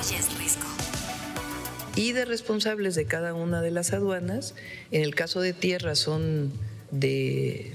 Oyes Risco. Y de responsables de cada una de las aduanas. En el caso de tierra son de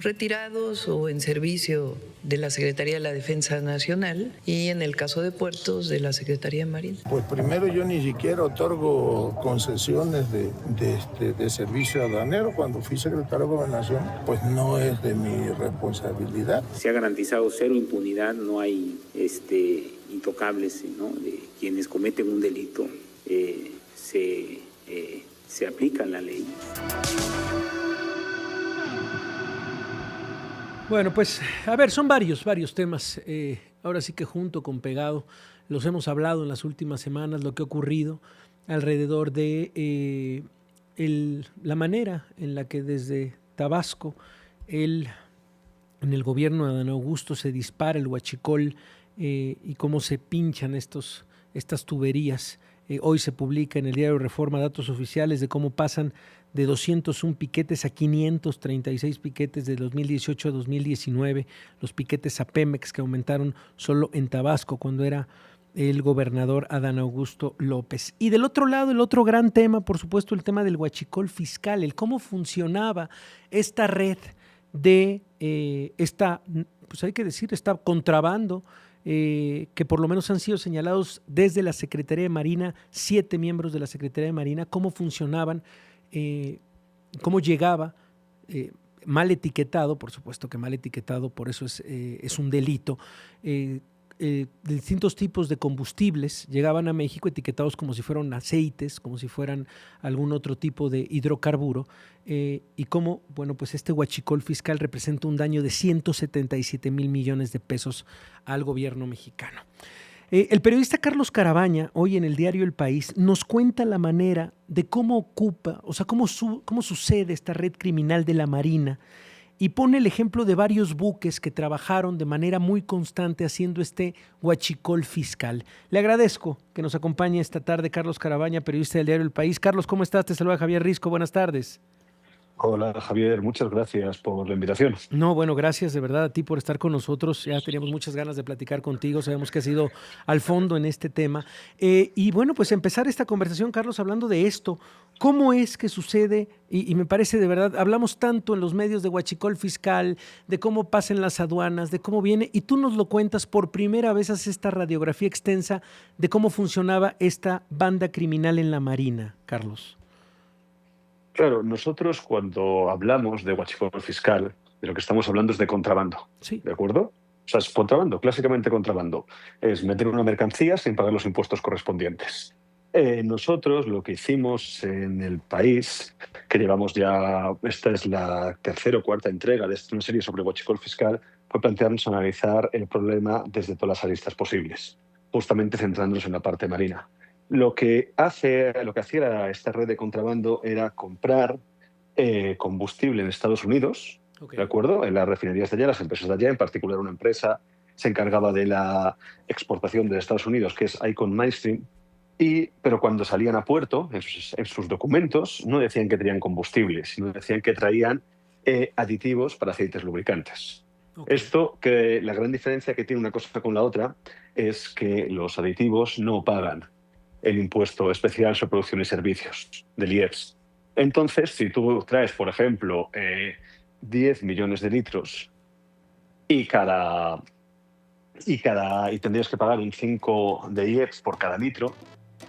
retirados o en servicio de la Secretaría de la Defensa Nacional, y en el caso de puertos de la Secretaría de Marina. Pues primero, yo ni siquiera otorgo concesiones de servicio aduanero. Cuando fui secretario de Gobernación, pues no es de mi responsabilidad. Se ha garantizado cero impunidad, no hay intocables, ¿no? De quienes cometen un delito, se aplica la ley. Bueno, pues, a ver, son varios temas. Ahora sí que junto con pegado los hemos hablado en las últimas semanas, lo que ha ocurrido alrededor de la manera en la que desde Tabasco, en el gobierno de Adán Augusto, se dispara el huachicol y cómo se pinchan estas tuberías. Hoy se publica en el diario Reforma datos oficiales de cómo pasan de 201 piquetes a 536 piquetes de 2018 a 2019, los piquetes a Pemex, que aumentaron solo en Tabasco cuando era el gobernador Adán Augusto López. Y del otro lado, el otro gran tema, por supuesto, el tema del huachicol fiscal, el cómo funcionaba esta red de pues hay que decir, esta contrabando, que por lo menos han sido señalados desde la Secretaría de Marina, 7 miembros de la Secretaría de Marina, cómo funcionaban, cómo llegaba, mal etiquetado, por supuesto que mal etiquetado, por eso es un delito, de distintos tipos de combustibles llegaban a México etiquetados como si fueran aceites, como si fueran algún otro tipo de hidrocarburo, y cómo, bueno, pues este huachicol fiscal representa un daño de 177 mil millones de pesos al gobierno mexicano. El periodista Carlos Carabaña, hoy en el diario El País, nos cuenta la manera de cómo ocupa, o sea, cómo sucede esta red criminal de la Marina, y pone el ejemplo de varios buques que trabajaron de manera muy constante haciendo este huachicol fiscal. Le agradezco que nos acompañe esta tarde Carlos Carabaña, periodista del diario El País. Carlos, ¿cómo estás? Te saluda Javier Risco. Buenas tardes. Hola Javier, muchas gracias por la invitación. No, bueno, gracias de verdad a ti por estar con nosotros. Ya teníamos muchas ganas de platicar contigo, sabemos que has ido al fondo en este tema. Y bueno, pues empezar esta conversación, Carlos, hablando de esto. ¿Cómo es que sucede? Y me parece de verdad, hablamos tanto en los medios de huachicol fiscal, de cómo pasan las aduanas, de cómo viene, y tú nos lo cuentas por primera vez, haces esta radiografía extensa de cómo funcionaba esta banda criminal en la Marina, Carlos. Claro, nosotros cuando hablamos de huachicol fiscal, de lo que estamos hablando es de contrabando, sí. ¿De acuerdo? O sea, es contrabando, clásicamente contrabando. Es meter una mercancía sin pagar los impuestos correspondientes. Nosotros lo que hicimos en El País, que llevamos ya, esta es la tercera o cuarta entrega de una serie sobre huachicol fiscal, fue plantearnos analizar el problema desde todas las aristas posibles, justamente centrándonos en la parte marina. Lo que hacía esta red de contrabando era comprar combustible en Estados Unidos, okay. ¿De acuerdo? En las refinerías de allá, las empresas de allá, en particular una empresa se encargaba de la exportación de Estados Unidos, que es Icon Mainstream, pero cuando salían a puerto, en sus documentos, no decían que traían combustible, sino decían que traían aditivos para aceites lubricantes. Okay. Esto, que la gran diferencia que tiene una cosa con la otra es que los aditivos no pagan el impuesto especial sobre producción y servicios del IEPS. Entonces, si tú traes, por ejemplo, 10 millones de litros y tendrías que pagar un 5 de IEPS por cada litro,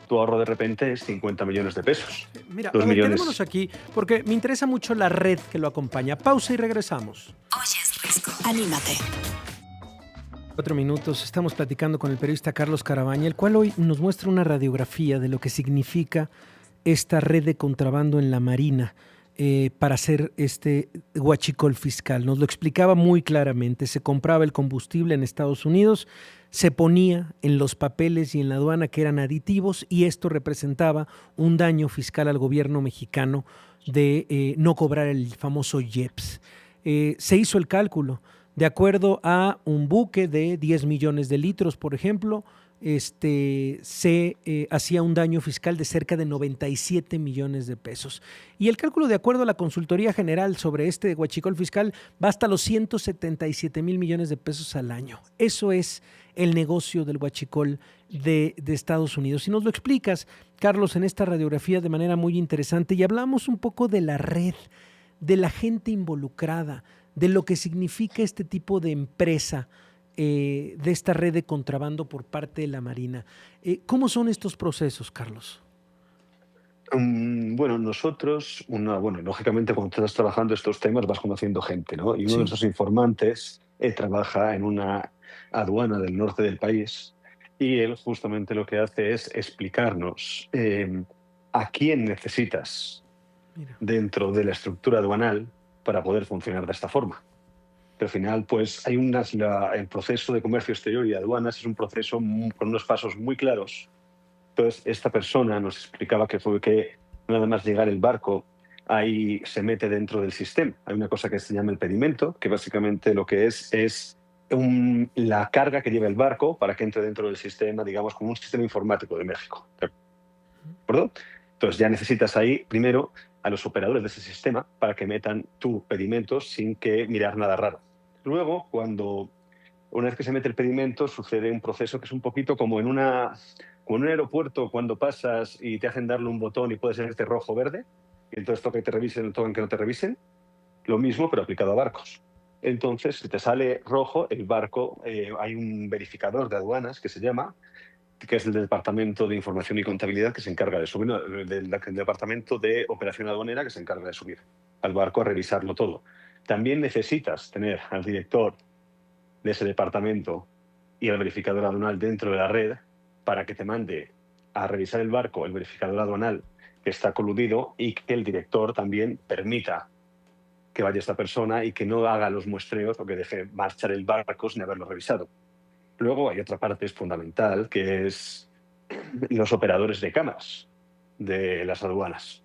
tu ahorro de repente es 50 millones de pesos. Mira, quedémonos aquí, porque me interesa mucho la red que lo acompaña. Pausa y regresamos. Oyes Risco. Anímate. 4 minutos, estamos platicando con el periodista Carlos Carabaña, el cual hoy nos muestra una radiografía de lo que significa esta red de contrabando en la Marina para hacer este huachicol fiscal. Nos lo explicaba muy claramente, se compraba el combustible en Estados Unidos, se ponía en los papeles y en la aduana que eran aditivos, y esto representaba un daño fiscal al gobierno mexicano de no cobrar el famoso IEPS. Se hizo el cálculo. De acuerdo a un buque de 10 millones de litros, por ejemplo, se hacía un daño fiscal de cerca de 97 millones de pesos. Y el cálculo, de acuerdo a la Consultoría General sobre este huachicol fiscal, va hasta los 177 mil millones de pesos al año. Eso es el negocio del huachicol de Estados Unidos. Y nos lo explicas, Carlos, en esta radiografía de manera muy interesante, y hablamos un poco de la red, de la gente involucrada, de lo que significa este tipo de empresa, de esta red de contrabando por parte de la Marina. ¿Cómo son estos procesos, Carlos? Bueno, nosotros, lógicamente cuando estás trabajando estos temas vas conociendo gente, ¿no? Y uno Sí. de esos informantes trabaja en una aduana del norte del país y él justamente lo que hace es explicarnos a quién necesitas Mira. dentro de la estructura aduanal para poder funcionar de esta forma. Pero al final, pues hay el proceso de comercio exterior y aduanas es un proceso con unos pasos muy claros. Entonces, esta persona nos explicaba que fue que nada más llegar el barco, ahí se mete dentro del sistema. Hay una cosa que se llama el pedimento, que básicamente lo que es la carga que lleva el barco para que entre dentro del sistema, digamos, como un sistema informático de México. ¿De acuerdo? Entonces, ya necesitas ahí, primero, a los operadores de ese sistema para que metan tu pedimento sin que mirar nada raro. Luego, una vez que se mete el pedimento, sucede un proceso que es un poquito como en un aeropuerto cuando pasas y te hacen darle un botón y puede ser rojo o verde, y entonces toca que te revisen o toca que no te revisen. Lo mismo, pero aplicado a barcos. Entonces, si te sale rojo, el barco, hay un verificador de aduanas que se llama, que es el Departamento de Información y Contabilidad que se encarga de subir, del Departamento de Operación Aduanera que se encarga de subir al barco a revisarlo todo. También necesitas tener al director de ese departamento y al verificador aduanal dentro de la red para que te mande a revisar el barco el verificador aduanal que está coludido y que el director también permita que vaya esta persona y que no haga los muestreos o que deje marchar el barco sin haberlo revisado. Luego hay otra parte fundamental que es los operadores de cámaras de las aduanas.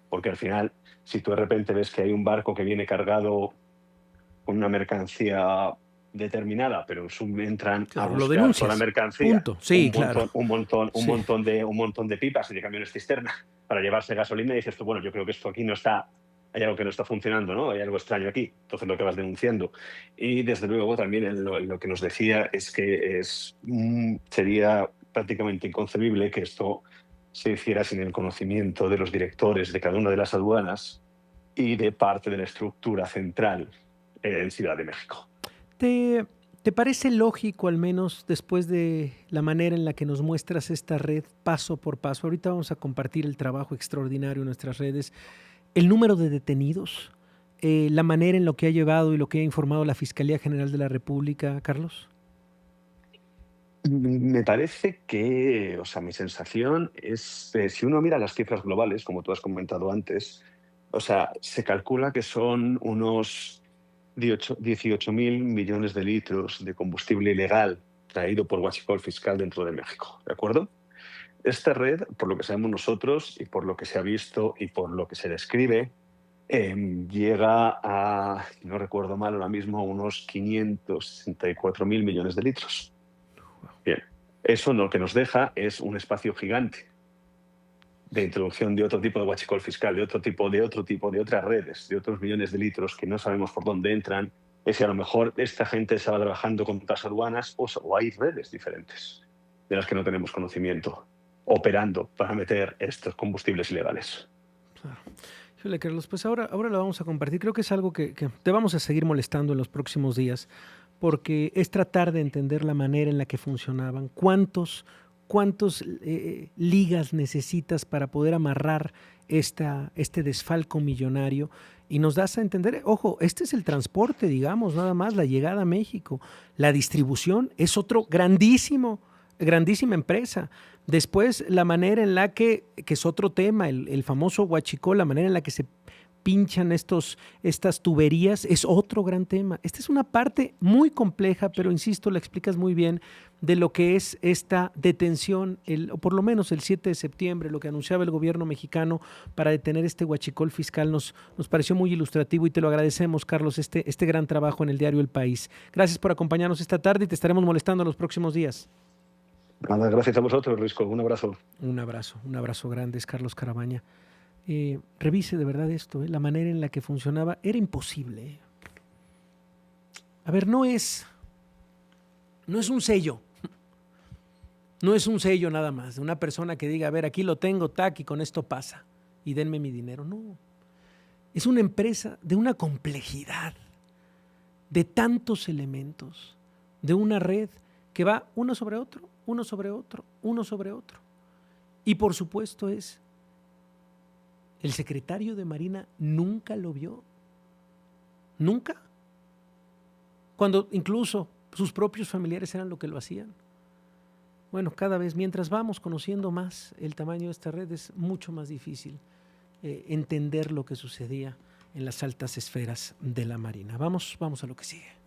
Porque al final, si tú de repente ves que hay un barco que viene cargado con una mercancía determinada, pero entran Claro, a lo buscar denuncias. toda la mercancía, Punto. Sí, un montón Sí. de pipas y de camiones cisterna para llevarse gasolina y dices tú, bueno, yo creo que esto aquí no está, hay algo que no está funcionando, ¿no? Hay algo extraño aquí. Entonces lo que vas denunciando. Y desde luego también lo que nos decía es que sería prácticamente inconcebible que esto se hiciera sin el conocimiento de los directores de cada una de las aduanas y de parte de la estructura central en Ciudad de México. ¿Te parece lógico, al menos después de la manera en la que nos muestras esta red paso por paso? Ahorita vamos a compartir el trabajo extraordinario en nuestras redes. El número de detenidos, la manera en lo que ha llevado y lo que ha informado la Fiscalía General de la República, Carlos. Me parece que, o sea, mi sensación es, si uno mira las cifras globales, como tú has comentado antes, o sea, se calcula que son unos 18.000 millones de litros de combustible ilegal traído por huachicol fiscal dentro de México, ¿de acuerdo? Esta red, por lo que sabemos nosotros y por lo que se ha visto y por lo que se describe, llega a, no recuerdo mal ahora mismo, unos 564.000 millones de litros. Bien, eso lo que nos deja es un espacio gigante de introducción de otro tipo de huachicol fiscal, de otras redes, de otros millones de litros que no sabemos por dónde entran. Es que a lo mejor esta gente estaba trabajando con otras aduanas o hay redes diferentes de las que no tenemos conocimiento, operando para meter estos combustibles ilegales. Claro. Híjole, Carlos, pues ahora lo vamos a compartir. Creo que es algo que te vamos a seguir molestando en los próximos días, porque es tratar de entender la manera en la que funcionaban, cuántos ligas necesitas para poder amarrar este desfalco millonario, y nos das a entender, ojo, este es el transporte, digamos, nada más, la llegada a México. La distribución es otro grandísima empresa. Después, la manera en la que es otro tema, el famoso huachicol, la manera en la que se pinchan estas tuberías, es otro gran tema. Esta es una parte muy compleja, pero insisto, la explicas muy bien, de lo que es esta detención, o por lo menos el 7 de septiembre, lo que anunciaba el gobierno mexicano para detener este huachicol fiscal, nos pareció muy ilustrativo y te lo agradecemos, Carlos, este gran trabajo en el diario El País. Gracias por acompañarnos esta tarde y te estaremos molestando los próximos días. Nada, gracias a vosotros, Risco. Un abrazo. Un abrazo grande, es Carlos Carabaña. Revise de verdad esto, la manera en la que funcionaba era imposible. A ver, no es un sello. No es un sello nada más de una persona que diga, a ver, aquí lo tengo, tac, y con esto pasa, y denme mi dinero. No. Es una empresa de una complejidad, de tantos elementos, de una red que va uno sobre otro, uno sobre otro, uno sobre otro. Y por supuesto el secretario de Marina nunca lo vio. Nunca. Cuando incluso sus propios familiares eran lo que lo hacían. Bueno, cada vez, mientras vamos conociendo más el tamaño de esta red, es mucho más difícil entender lo que sucedía en las altas esferas de la Marina. Vamos a lo que sigue.